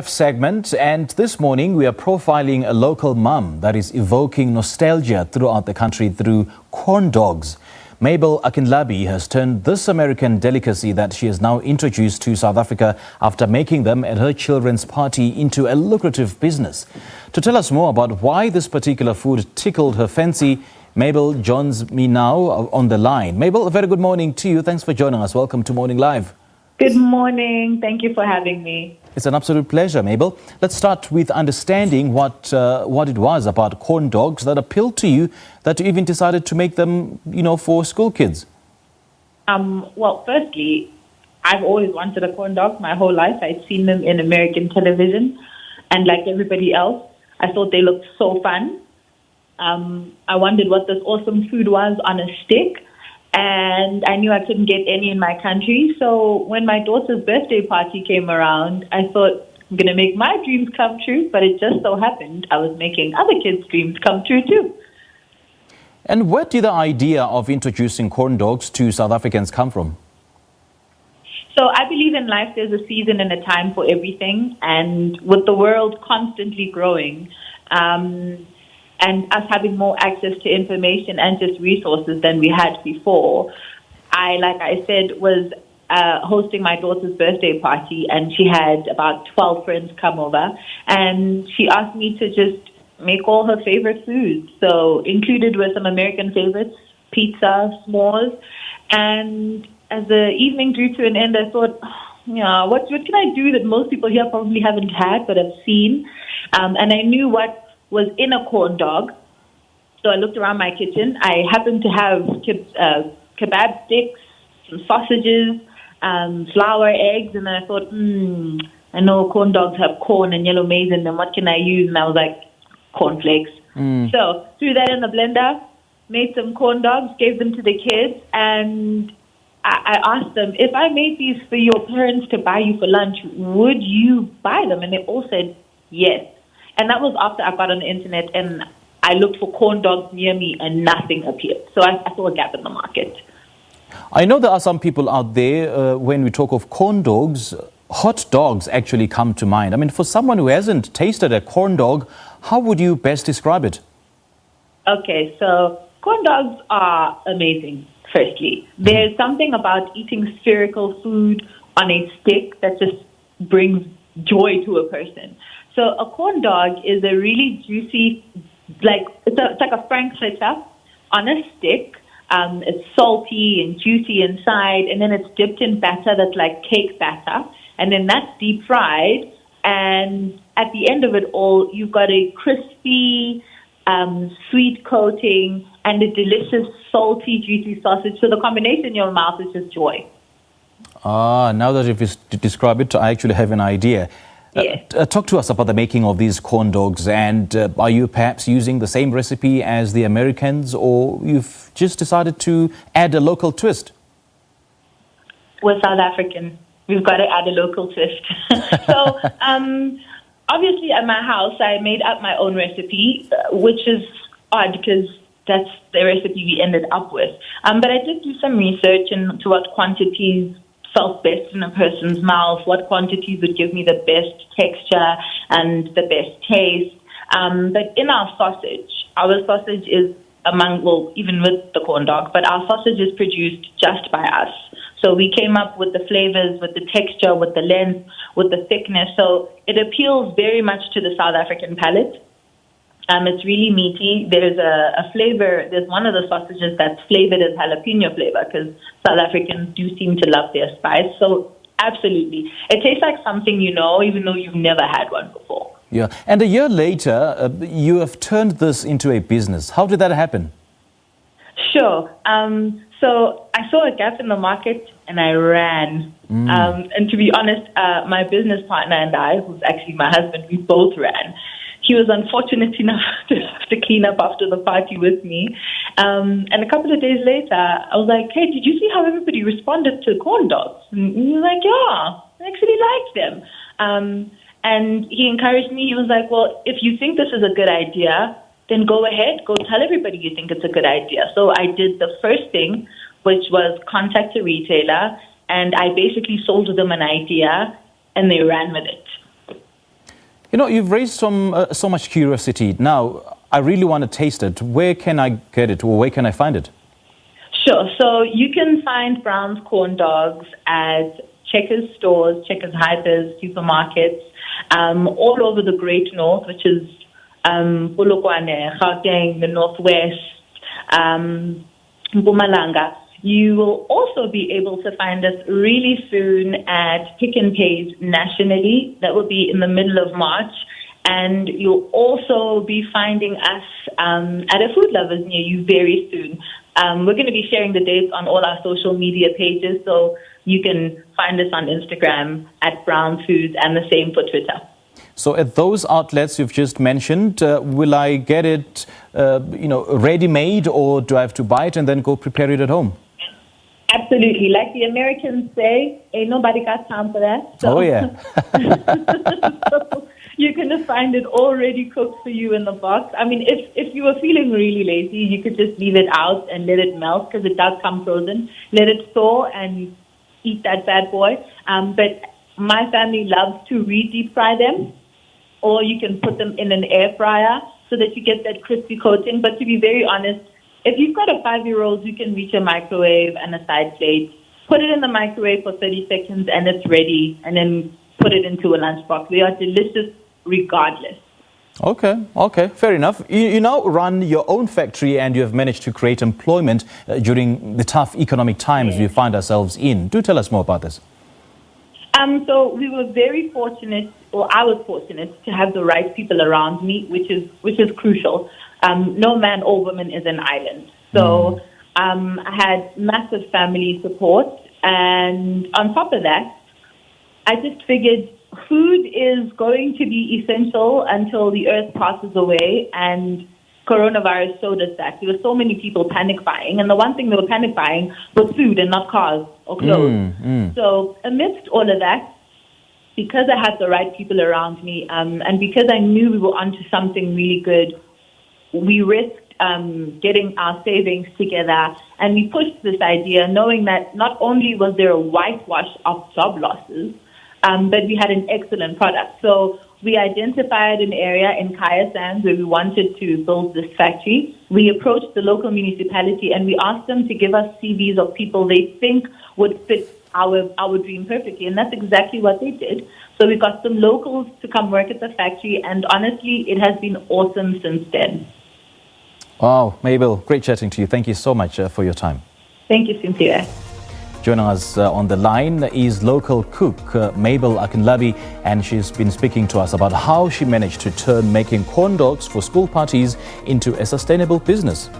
Segment, and this morning we are profiling a local mum that is evoking nostalgia throughout the country through corn dogs. Mabel Akinlabi has turned this American delicacy that she has now introduced to South Africa after making them at her children's party into a lucrative business. To tell us more about why this particular food tickled her fancy, Mabel joins me now on the line. Mabel, a very good morning to you. Thanks for joining us. Welcome to Morning Live. Good morning. Thank you for having me. It's an absolute pleasure, Mabel. Let's start with understanding what it was about corn dogs that appealed to you, that you even decided to make them, for school kids. Well, firstly, I've always wanted a corn dog my whole life. I'd seen them in American television, and like everybody else, I thought they looked so fun. I wondered what this awesome food was on a stick. And I knew I couldn't get any in my country. So when my daughter's birthday party came around, I thought, I'm going to make my dreams come true. But it just so happened I was making other kids' dreams come true too. And where did the idea of introducing corn dogs to South Africans come from? So I believe in life there's a season and a time for everything. And with the world constantly growing, and us having more access to information and just resources than we had before, like I said, was hosting my daughter's birthday party, and she had about 12 friends come over, and she asked me to just make all her favorite foods. So included were some American favorites, pizza, s'mores, and as the evening drew to an end, I thought, what can I do that most people here probably haven't had but have seen? And I knew what was in a corn dog. So I looked around my kitchen. I happened to have kebab sticks, some sausages, flour, eggs, and then I thought, I know corn dogs have corn and yellow maize in them. What can I use? And I was like, cornflakes. So threw that in the blender, made some corn dogs, gave them to the kids, and I asked them, if I made these for your parents to buy you for lunch, would you buy them? And they all said yes. And that was after I got on the internet and I looked for corn dogs near me and nothing appeared. So I saw a gap in the market. I know there are some people out there, when we talk of corn dogs, hot dogs actually come to mind. I mean, for someone who hasn't tasted a corn dog, how would you best describe it? Okay, so corn dogs are amazing, firstly. There's something about eating spherical food on a stick that just brings joy to a person. So a corn dog is a really juicy, it's like a frankfurter on a stick. It's salty and juicy inside, and then it's dipped in batter that's like cake batter, and then that's deep fried. And at the end of it all, you've got a crispy, sweet coating and a delicious, salty, juicy sausage. So the combination in your mouth is just joy. Now that you've described it, I actually have an idea. Yes. Talk to us about the making of these corn dogs, and are you perhaps using the same recipe as the Americans, or you've just decided to add a local twist? We're South African. We've got to add a local twist. So obviously at my house I made up my own recipe, which is odd because that's the recipe we ended up with. But I did do some research into what quantities felt best in a person's mouth, what quantities would give me the best texture and the best taste. But in our sausage is even with the corn dog, but our sausage is produced just by us. So we came up with the flavors, with the texture, with the length, with the thickness. So it appeals very much to the South African palate. It's really meaty. There's a flavor. There's one of the sausages that's flavored as jalapeno flavor because South Africans do seem to love their spice. So absolutely. It tastes like something you know, even though you've never had one before. Yeah. And a year later, you have turned this into a business. How did that happen? Sure. So I saw a gap in the market and I ran. And to be honest, my business partner and I, who's actually my husband, we both ran. He was unfortunate enough to have to clean up after the party with me. And a couple of days later, I was like, hey, did you see how everybody responded to corn dogs? And he was like, yeah, I actually liked them. And he encouraged me. He was like, well, if you think this is a good idea, then go ahead, go tell everybody you think it's a good idea. So I did the first thing, which was contact a retailer, and I basically sold them an idea, and they ran with it. You know, you've raised so much curiosity. Now, I really want to taste it. Where can I get it, or where can I find it? Sure. So you can find Brown's corn dogs at Checkers stores, Checkers Hypers, supermarkets, all over the Great North, which is Polokwane, Gauteng, the Northwest, Mpumalanga. You will also be able to find us really soon at Pick n Pays nationally. That will be in the middle of March. And you'll also be finding us at a Food Lovers near you very soon. We're going to be sharing the dates on all our social media pages, so you can find us on Instagram at Brown Foods, and the same for Twitter. So at those outlets you've just mentioned, will I get it, ready-made, or do I have to buy it and then go prepare it at home? Absolutely. Like the Americans say, ain't nobody got time for that. So, oh, yeah. so you're going to find it already cooked for you in the box. I mean, if you were feeling really lazy, you could just leave it out and let it melt, because it does come frozen. Let it thaw and eat that bad boy. But my family loves to re-deep fry them, or you can put them in an air fryer so that you get that crispy coating. But to be very honest, if you've got a 5-year-old, you can reach a microwave and a side plate, put it in the microwave for 30 seconds and it's ready, and then put it into a lunchbox. They are delicious regardless. Okay, fair enough. You now run your own factory, and you have managed to create employment during the tough economic times we find ourselves in. Do tell us more about this. So we were very fortunate, or I was fortunate, to have the right people around me, which is crucial. No man or woman is an island. So I had massive family support. And on top of that, I just figured food is going to be essential until the earth passes away. And coronavirus showed us that. There were so many people panic buying. And the one thing they were panic buying was food and not cars or clothes. So amidst all of that, because I had the right people around me, and because I knew we were onto something really good, we risked getting our savings together, and we pushed this idea knowing that not only was there a whitewash of job losses, but we had an excellent product. So we identified an area in Kaya Sands where we wanted to build this factory. We approached the local municipality and we asked them to give us CVs of people they think would fit our dream perfectly, and that's exactly what they did. So we got some locals to come work at the factory, and honestly, it has been awesome since then. Wow, Mabel, great chatting to you. Thank you so much for your time. Thank you, Cynthia. Joining us on the line is local cook Mabel Akinlabi, and she's been speaking to us about how she managed to turn making corn dogs for school parties into a sustainable business.